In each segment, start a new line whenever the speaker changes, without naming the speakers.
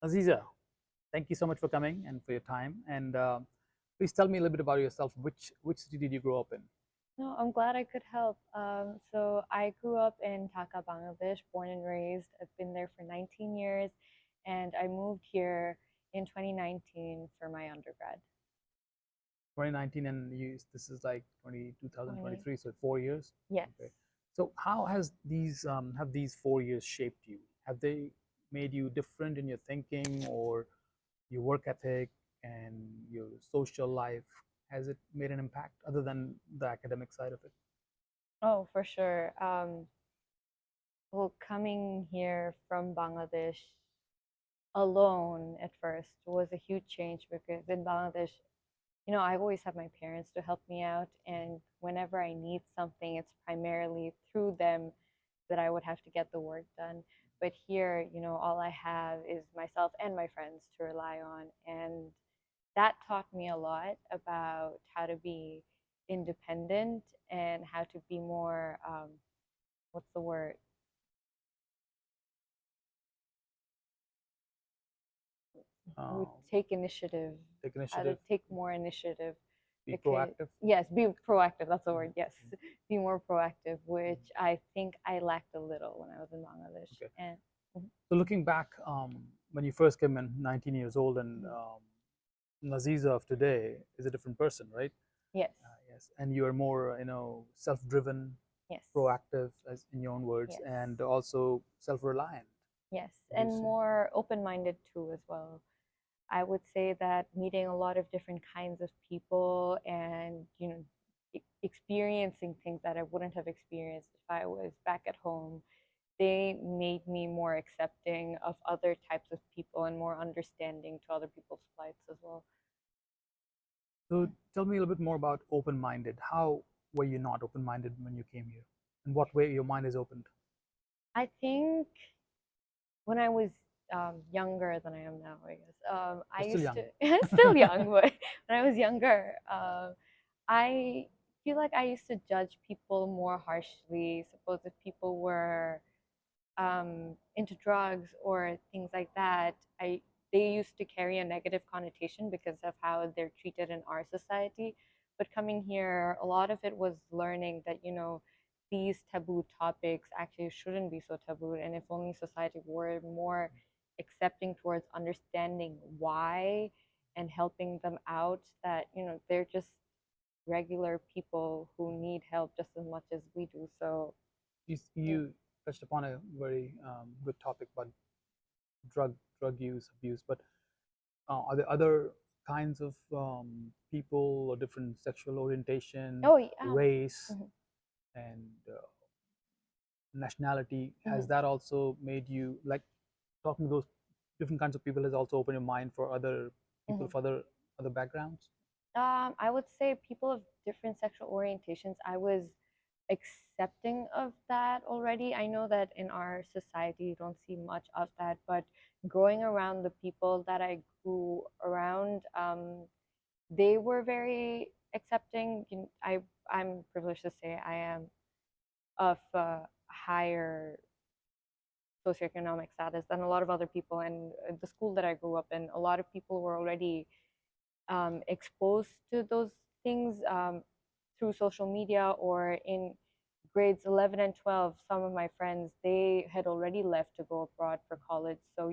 Naziza, thank you so much for coming and for your time. And please tell me a little bit about yourself. Which city did you grow up in?
No, I'm glad I could help. So I grew up in Dhaka, Bangladesh, born and raised. I've been there for 19 years, and I moved here in 2019 for my undergrad.
2019, and this is like
20,
2023, so 4 years.
yes.
Okay. So how has these have these 4 years shaped you? Have they made you different in your thinking or your work ethic and your social life? Has it made an impact other than the academic side of it?
Oh, for sure. Well, coming here from Bangladesh alone at first was a huge change because in Bangladesh, I always have my parents to help me out, and whenever I need something, it's primarily through them that I would have to get the work done. But here, all I have is myself and my friends to rely on, and that taught me a lot about how to be independent and how to be more, what's the word? Would
Uh,
take initiative,
take
how to
initiative,
take more initiative.
be
Because
proactive.
yes, be proactive, that's the
Mhm.
word. Yes, be more proactive, which I think I lacked a little when I was in Bangladesh.
Okay.
And
So looking back, when you first came in, 19 years old, and
mhm.
Naziza of today is a different person, right?
Yes,
Yes, and you are more, self-driven,
yes,
proactive, as in your own words,
yes,
and also self-reliant.
yes,
Would you
and
say?
more open-minded too as well. I would say that meeting a lot of different kinds of people and experiencing things that I wouldn't have experienced if I was back at home, they made me more accepting of other types of people and more understanding to other people's plights as well.
So tell me a little bit more about open-minded. How were you not open-minded when you came here? In what way your mind is opened?
I think when I was younger than I am now, I guess I
You're still
used
young.
to still young, but when I was younger, I feel like I used to judge people more harshly. Suppose if people were into drugs or things like that, they used to carry a negative connotation because of how they're treated in our society. But coming here, a lot of it was learning that these taboo topics actually shouldn't be so taboo, and if only society were more accepting towards understanding why and helping them out, that they're just regular people who need help just as much as we do. So yeah.
You touched upon a very good topic about drug drug use, abuse, but are there other kinds of people or different sexual orientation,
Oh yeah.
race,
Mhm.
and nationality? Has
Mhm.
that also made you like talking to those different kinds of people has also opened your mind for other people
Mhm.
of other backgrounds?
I would say people of different sexual orientations, I was accepting of that already. I know that in our society you don't see much of that, but growing around the people that I grew around, they were very accepting. I'm privileged to say I am of higher socioeconomic status than a lot of other people, and the school that I grew up in, a lot of people were already exposed to those things through social media or in grades 11 and 12. Some of my friends, they had already left to go abroad for college, so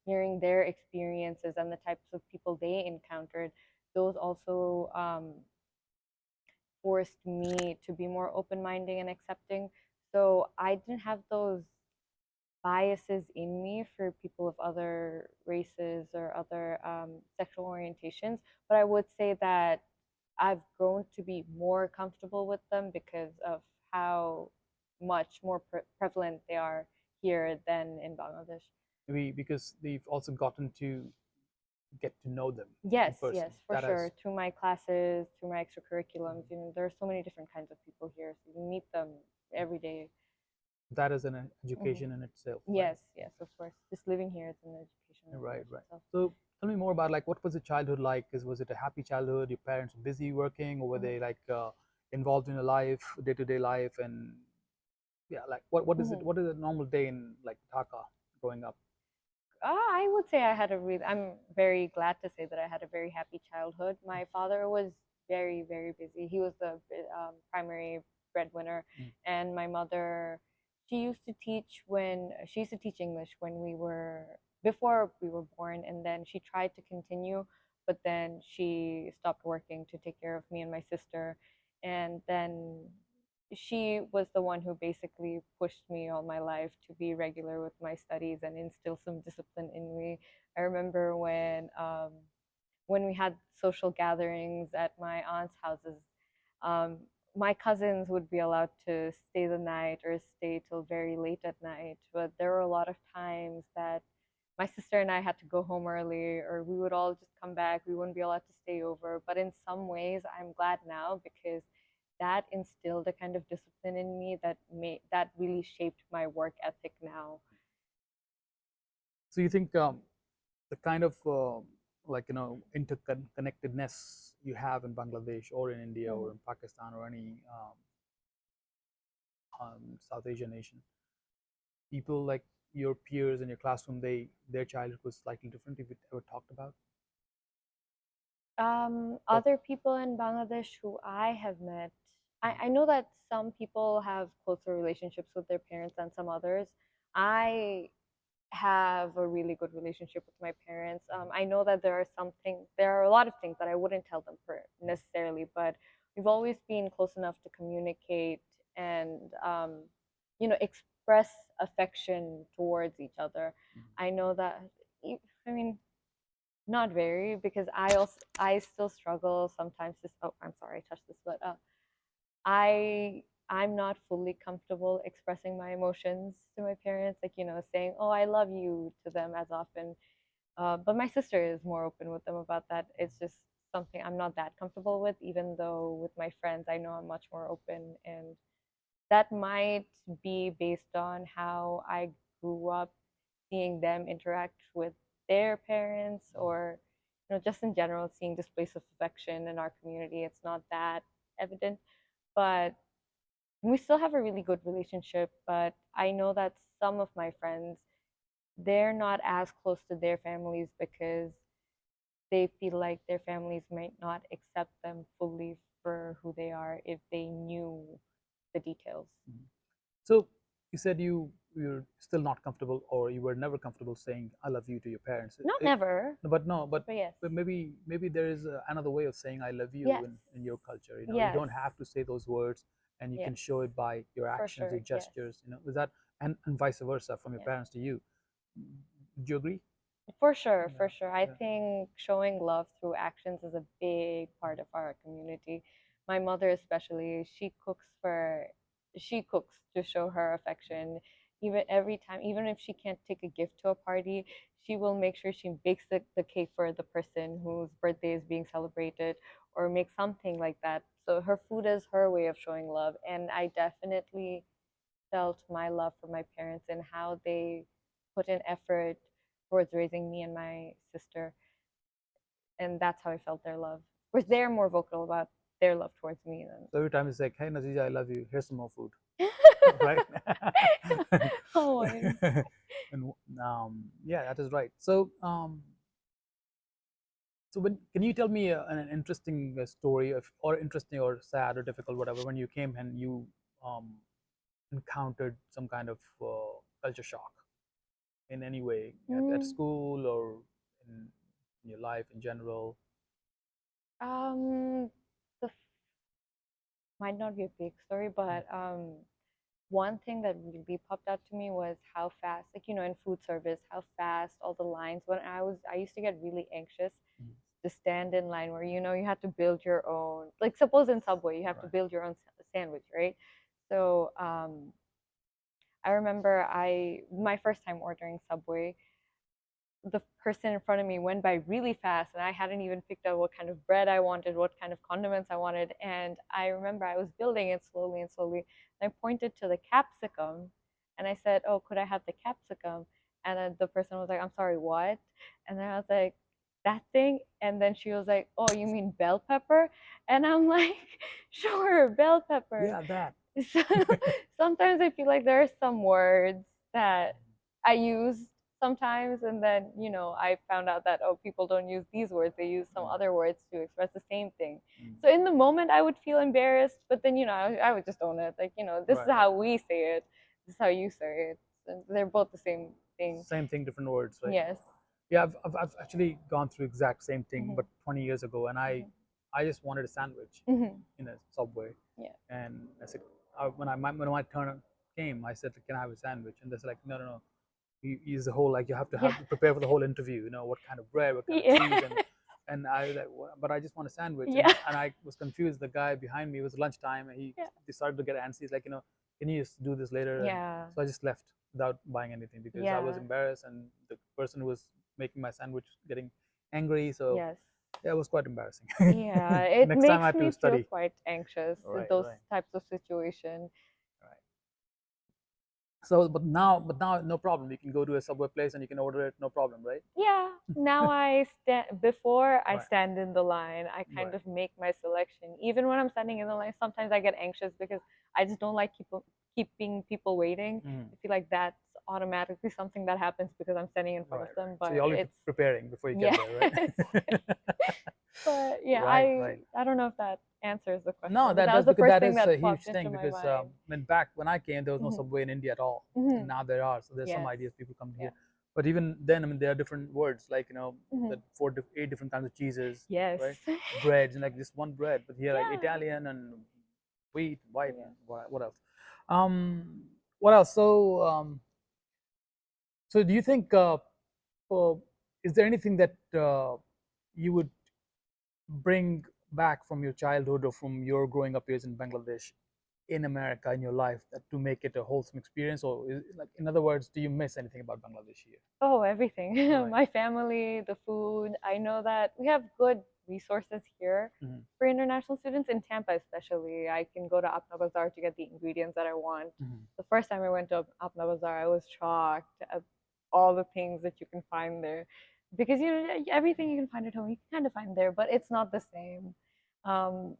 hearing their experiences and the types of people they encountered, those also forced me to be more open-minded and accepting. So I didn't have those biases in me for people of other races or other sexual orientations, but I would say that I've grown to be more comfortable with them because of how much more prevalent they are here than in Bangladesh.
Maybe because they've also gotten to get to know them in
Yes,
person.
yes, for
That has
sure. Through my classes, through my extracurriculums, there are so many different kinds of people here. So you meet them every day.
that is an
Mhm.
education in itself, right?
Yes, yes, of course. Just living here is an education in
Right, right.
itself.
So tell me more about like what was the childhood like? Was it a happy childhood? Your parents were busy working, or were
Mhm.
they like involved in your life, day-to-day life, and yeah, like what is it?
Mhm.
What is a normal day in like Dhaka growing up?
I would say I had a really, I'm very glad to say that I had a very happy childhood. My father was very, very busy. He was the primary breadwinner.
Mm.
And my mother, she used to teach English before we were born. And then she tried to continue, but then she stopped working to take care of me and my sister. And then she was the one who basically pushed me all my life to be regular with my studies and instill some discipline in me. I remember when we had social gatherings at my aunt's houses, um, my cousins would be allowed to stay the night or stay till very late at night. But there were a lot of times that my sister and I had to go home early, or we would all just come back. We wouldn't be allowed to stay over. But in some ways, I'm glad now because that instilled a kind of discipline in me that really shaped my work ethic now.
So you think the kind of like interconnectedness you have in Bangladesh or in India or
Mhm.
in Pakistan or any South Asian nation, people like your peers in your classroom, their childhood was slightly different. If you ever talked about, or
Other people in Bangladesh who I have met,
mm,
I know that some people have closer relationships with their parents than some others. I have a really good relationship with my parents. I know that there are a lot of things that I wouldn't tell them necessarily, but we've always been close enough to communicate and express affection towards each other.
mm,
I know that. I mean, not very, because I still struggle sometimes. Oh, I'm sorry, I touched this, but I'm not fully comfortable expressing my emotions to my parents, like saying, "Oh, I love you" to them as often. But my sister is more open with them about that. It's just something I'm not that comfortable with, even though with my friends I know I'm much more open, and that might be based on how I grew up seeing them interact with their parents, or just in general seeing displays of affection in our community. It's not that evident, but we still have a really good relationship. But I know that some of my friends, they're not as close to their families because they feel like their families might not accept them fully for who they are if they knew the details.
mm. So you said you're still not comfortable, or you were never comfortable saying "I love you" to your parents.
Not never,
But no,
but yes.
but maybe there is another way of saying "I love you"
Yes.
in your culture. You
Yes.
don't have to say those words, and you
Yes.
can show it by your
For
actions, your
sure. Yes.
gestures. Is that and vice versa from your
Yes.
parents to you. Do you agree?
For sure,
Yeah,
for sure. I
yeah,
think showing love through actions is a big part of our community. My mother especially, she cooks to show her affection. Even every time, even if she can't take a gift to a party, she will make sure she bakes the cake for the person whose birthday is being celebrated, or make something like that. So her food is her way of showing love. And I definitely felt my love for my parents and how they put in effort towards raising me and my sister. And that's how I felt their love. Of course, they're more vocal about their love towards me
so every time it's like, "Hey, Naziza, I love you. Here's some more food,"
than.
right?
Always.
And yeah, that is right. So can you tell me an interesting story of, or interesting or sad or difficult, whatever, when you came and you um, encountered some kind of culture shock in any way at
Mm,
school or in your life in general?
um, the might not be a big story, but one thing that really popped out to me was how fast, like in food service, how fast all the lines. I used to get really anxious
Mm.
to stand in line where you have to build your own. Like suppose in Subway, you have to
Right.
build your own sandwich, right? So I remember my first time ordering Subway, the person in front of me went by really fast, and I hadn't even picked out what kind of bread I wanted, what kind of condiments I wanted. And I remember I was building it slowly and slowly. And I pointed to the capsicum and I said, "Oh, could I have the capsicum?" And then the person was like, "I'm sorry, what?" And then I was like, "That thing." And then she was like, "Oh, you mean bell pepper?" And I'm like, "Sure, bell pepper."
Yeah, that.
So sometimes I feel like there are some words that I use sometimes, and then I found out that, oh, people don't use these words, they use some
Mm.
other words to express the same thing.
Mm.
So in the moment I would feel embarrassed, but then I would just own it, like, this is
Right,
how
right.
we say it, this is how you say it, and they're both the same thing.
Same thing, different words, right?
Yes.
Yeah, I've actually gone through exact same thing,
Hmm.
but 20 years ago, and I just wanted a sandwich
Hmm.
in a Subway,
Yeah.
and I said, when my turn came, I said, can I have a sandwich? And they're like, no, no, no. You use the whole, like, you have to
Yeah.
prepare for the whole interview. What kind of bread, what kind of
Yeah.
cheese, and I was like, but I just want a sandwich,
Yeah.
and I was confused. The guy behind me, it was lunchtime, and he
Yeah.
decided to get antsy. He's like, can you just do this later? And
Yeah.
so I just left without buying anything because I was
Yeah.
embarrassed, and the person who was making my sandwich getting angry. So
Yes.
yeah, it was quite embarrassing.
Yeah, it
Next time I
makes
have to
me feel
study.
quite anxious in
Right,
those
right,
types of situations.
right. So, but now, no problem. You can go to a Subway place and you can order it, no problem, right?
Yeah, now I stand before I
Right,
stand in the line, I kind
right.
of make my selection. Even when I'm standing in the line, sometimes I get anxious because I just don't like keeping people waiting.
Mm.
I feel like that's automatically something that happens because I'm standing in front of
Right, right.
them,
So
but
you're already
it's
preparing before you get
yes.
there, right?
But yeah,
Right,
I
right.
I don't know if that answers the
No,
question, but
that
that was
does,
the
because
first
that
thing
is
that
a huge
popped into
thing.
my
Because
mind.
back when I came, there was no
Hmm.
Subway in India at all, and
Hmm.
now there are. So there's some
Yes.
ideas people come
Yeah.
here, but even then, I mean, there are different words, like
Hmm.
the eight different kinds of cheeses,
Yes.
right? Breads, and like just one bread, but here like
Yeah.
Italian and wheat, white, and
Yeah.
what else? What else? So do you think? Uh, is there anything that you would bring back from your childhood or from your growing up years in Bangladesh in America in your life that to make it a wholesome experience? Or like, in other words, do you miss anything about Bangladesh here?
Oh, everything.
Right.
My family, the food. I know that we have good resources here
Hmm.
for international students in Tampa, especially. I can go to Apna Bazaar to get the ingredients that I want.
Hmm.
The first time I went to Apna Bazaar, I was shocked at all the things that you can find there. Because everything you can find at home, you can kind of find there, but it's not the same. Um,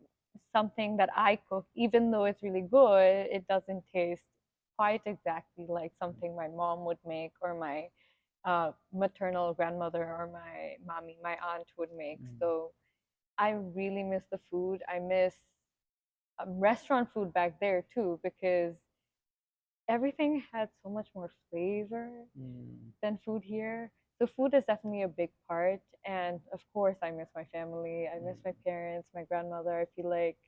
Something that I cook, even though it's really good, it doesn't taste quite exactly like something my mom would make or my maternal grandmother or my mommy, my aunt would make.
Hmm.
So I really miss the food. I miss restaurant food back there too because everything had so much more flavor
Hmm.
than food here. So food is definitely a big part. And of course, I miss my family. I miss my
Hmm.
parents, my grandmother. I feel like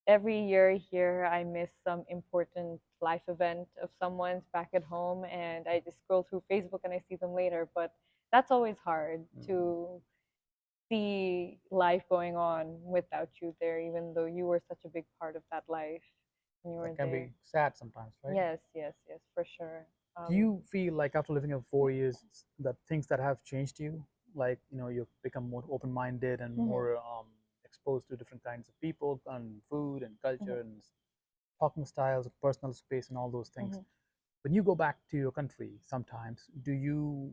every year here I miss some important life event of someone's back at home and I just scroll through Facebook and I see them later. But that's always hard
Hmm.
to see life going on without you there, even though you were such a big part of that life when you were
That can
there.
be sad sometimes, right?
Yes, yes, yes, for sure.
Do you feel like after living here for 4 years that things that have changed you, like you've become more open-minded and
Mhm,
more exposed to different kinds of people and food and
mhm,
culture and talking styles, personal space, and all those things?
mhm.
When you go back to your country, sometimes do you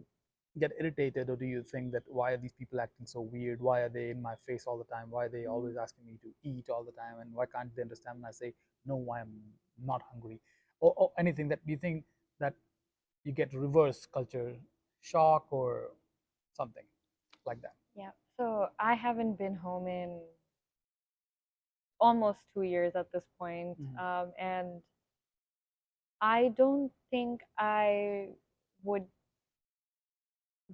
get irritated, or do you think that why are these people acting so weird? Why are they in my face all the time? Why are they always asking me to eat all the time? And why can't they understand when I say no, I'm not hungry, or anything that you think that you get reverse culture shock or something like that?
Yeah. So I haven't been home in almost 2 years at this point,
Hmm.
and I don't think I would,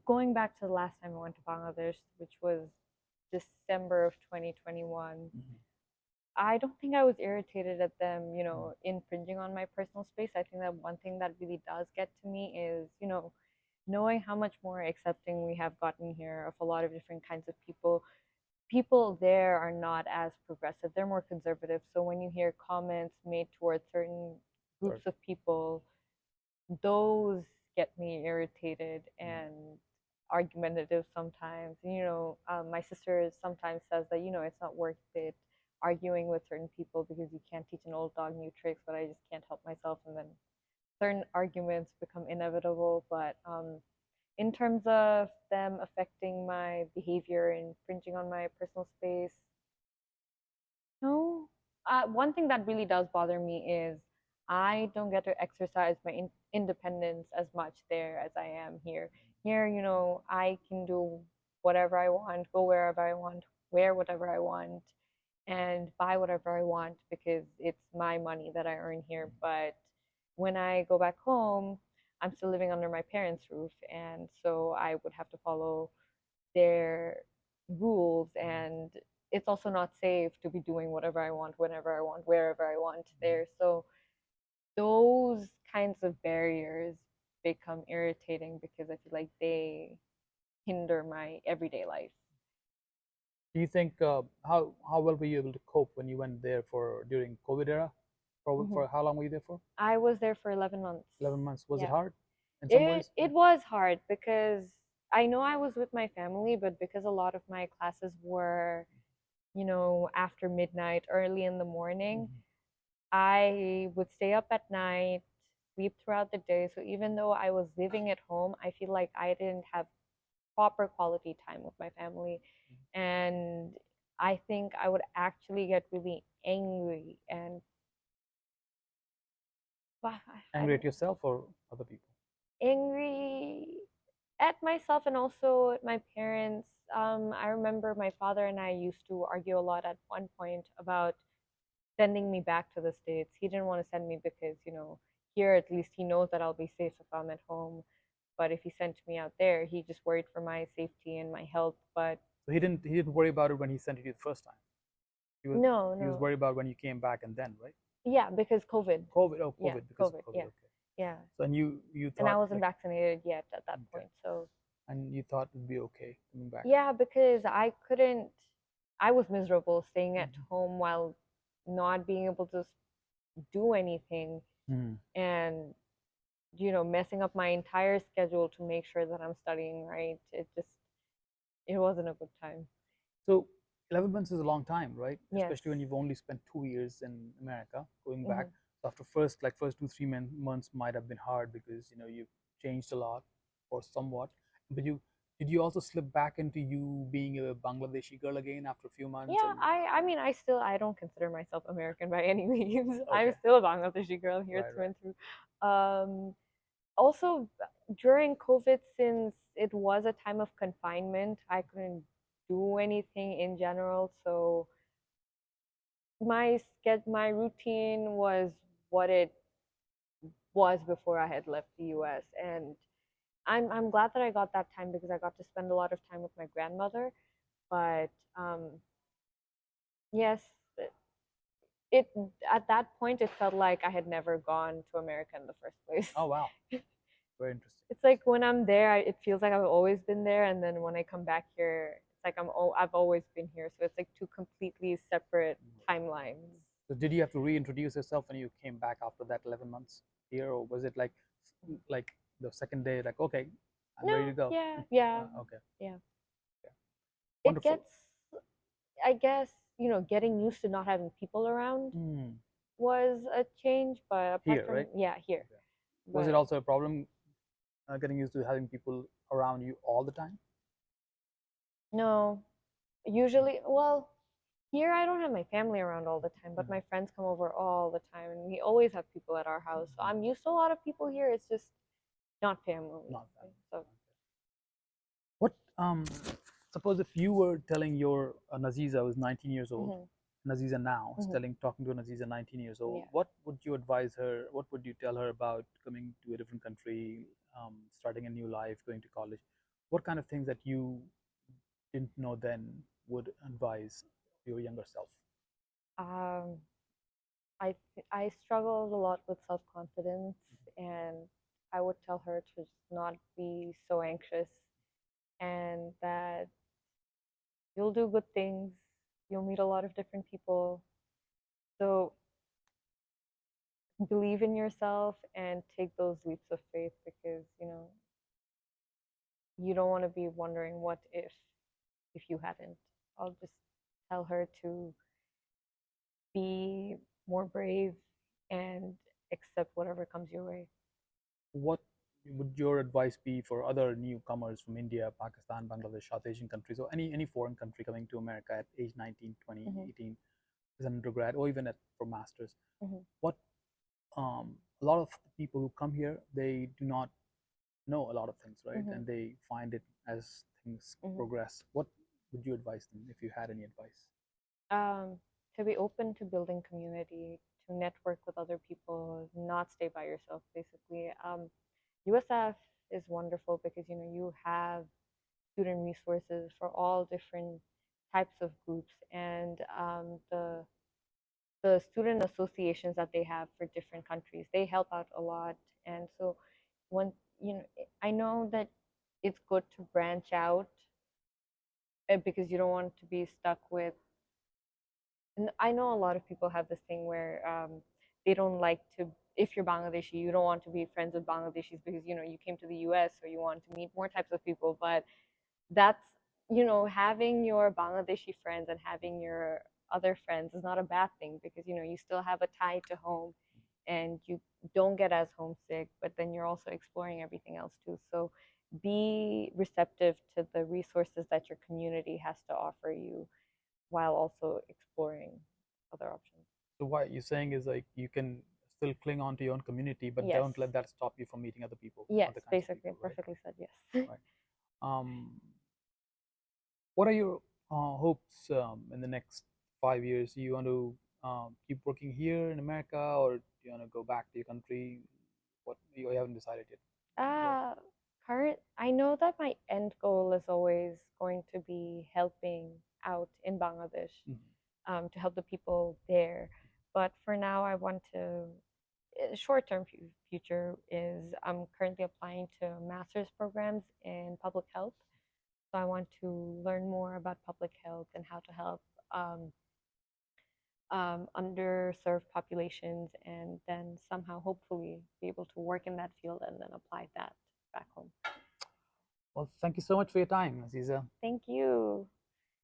going back to the last time I went to Bangladesh, which was December of 2021.
Hmm.
I don't think I was irritated at them, infringing on my personal space. I think that one thing that really does get to me is, knowing how much more accepting we have gotten here of a lot of different kinds of people. People there are not as progressive, they're more conservative. So when you hear comments made towards certain
Sure.
groups of people, those get me irritated
Mm.
and argumentative sometimes. My sister sometimes says that it's not worth it arguing with certain people because you can't teach an old dog new tricks, but I just can't help myself, and then certain arguments become inevitable. But in terms of them affecting my behavior and infringing on my personal space, no. One thing that really does bother me is I don't get to exercise my independence as much there as I am here. Here, I can do whatever I want, go wherever I want, wear whatever I want, and buy whatever I want because it's my money that I earn here. But when I go back home, I'm still living under my parents' roof, and so I would have to follow their rules, and it's also not safe to be doing whatever I want, whenever I want, wherever I want there. So those kinds of barriers become irritating because I feel like they hinder my everyday life.
Do you think how well were you able to cope when you went there for during COVID era?
Hmm.
For how long were you there for?
I was there for 11 months.
11 months. Was it
Yeah.
hard in some
It
ways?
it was hard because I know I was with my family, but because a lot of my classes were, after midnight, early in the morning,
Mhm.
I would stay up at night, sleep throughout the day. So even though I was living at home, I feel like I didn't have proper quality time with my family. And I think I would actually get really angry and I
Angry
don't
at yourself or other people?
angry at myself and also at my parents. I remember my father and I used to argue a lot at one point about sending me back to the States. He didn't want to send me because, here at least he knows that I'll be safe if I'm at home. But if he sent me out there, he just worried for my safety and my health. But
So he didn't worry about it when he sent it to you the first time. He was
no,
he was
no.
worried about when you came back and then, right?
Yeah, because COVID.
COVID. Oh,
Yeah,
COVID, because of
COVID.
COVID.
Yeah,
Okay.
yeah.
So and you
And I
thought
wasn't
like
vaccinated yet at that
okay,
point. So,
and you thought it'd be okay coming back.
yeah, because I couldn't, I was miserable staying at
Mhm.
home while not being able to do anything
Mhm.
and, messing up my entire schedule to make sure that I'm studying right. It wasn't a good time.
So 11 months is a long time, right?
Yes.
Especially when you've only spent 2 years in America, going back.
Hmm.
So after first 2 3 months might have been hard because you've changed a lot or somewhat. But did you also slip back into you being a Bangladeshi girl again after a few months?
Yeah,
And
I mean, I don't consider myself American by any means. I'm
okay,
still a Bangladeshi girl here
right,
through
right.
and through. Also, during COVID, since it was a time of confinement, I couldn't do anything in general. So my routine was what it was before I had left the US. And I'm glad that I got that time because I got to spend a lot of time with my grandmother. But yes, it at that point it felt like I had never gone to America in the first place.
Oh wow, very interesting.
It's like when I'm there, it feels like I've always been there, and then when I come back here, it's like I've always been here. So it's like two completely separate timelines.
So did you have to reintroduce yourself when you came back after that 11 months here, or was it like the second day, like okay, I'm ready to
No,
go?
yeah, yeah,
Okay,
yeah.
okay.
It
Wonderful.
gets, I guess, getting used to not having people around
Mm.
was a change, but apart
Here,
from,
right?
yeah, here.
Okay. Was it
But
also a problem getting used to having people around you all the time?
no, usually, well, here I don't have my family around all the time, but
Mhm.
my friends come over all the time, and we always have people at our house. So I'm used to a lot of people here. It's just not family.
Not family.
So,
What suppose if you were telling your Naziza who's 19 years old,
hmm.
Naziza now, is
Hmm.
talking to a Naziza 19 years old,
Yeah.
what would you advise her? What would you tell her about coming to a different country, starting a new life, going to college? What kind of things that you didn't know then would advise your younger self?
Um, I struggled a lot with self confidence, and I would tell her to just not be so anxious, and that you'll do good things. You'll meet a lot of different people. So believe in yourself and take those leaps of faith because you don't want to be wondering what if you hadn't. I'll just tell her to be more brave and accept whatever comes your way.
What would your advice be for other newcomers from India, Pakistan, Bangladesh, South Asian countries, or any foreign country coming to America at age 19, 20,
Hmm.
18 as an undergrad, or even for masters?
Hmm.
What a lot of people who come here, they do not know a lot of things, right?
Hmm.
And they find it as things
Hmm.
progress. What would you advise them if you had any advice?
Um, to be open to building community, to network with other people, not stay by yourself, basically. USF is wonderful because you have student resources for all different types of groups, and the student associations that they have for different countries, they help out a lot. And so when I know that it's good to branch out, because you don't want to be stuck with. And I know a lot of people have this thing where they don't like to. If you're Bangladeshi, you don't want to be friends with Bangladeshis because you came to the U.S. or you want to meet more types of people. But that's having your Bangladeshi friends and having your other friends is not a bad thing, because you still have a tie to home, and you don't get as homesick, but then you're also exploring everything else too. So be receptive to the resources that your community has to offer you, while also exploring other options.
So what you're saying is like you can still cling on to your own community, but
Yes.
don't let that stop you from meeting other people,
Yes,
other kinds of
basically,
people, right?
perfectly said. Yes.
Right. What are your hopes in the next 5 years? Do you want to keep working here in America, or do you want to go back to your country? What you haven't decided yet. What?
Uh, I know that my end goal is always going to be helping out in Bangladesh,
Mhm.
to help the people there. But for now, I want to. Short-term future is I'm currently applying to master's programs in public health. So I want to learn more about public health and how to help um, underserved populations, and then somehow, hopefully, be able to work in that field and then apply that back home.
Well, thank you so much for your time, Aziza.
Thank you.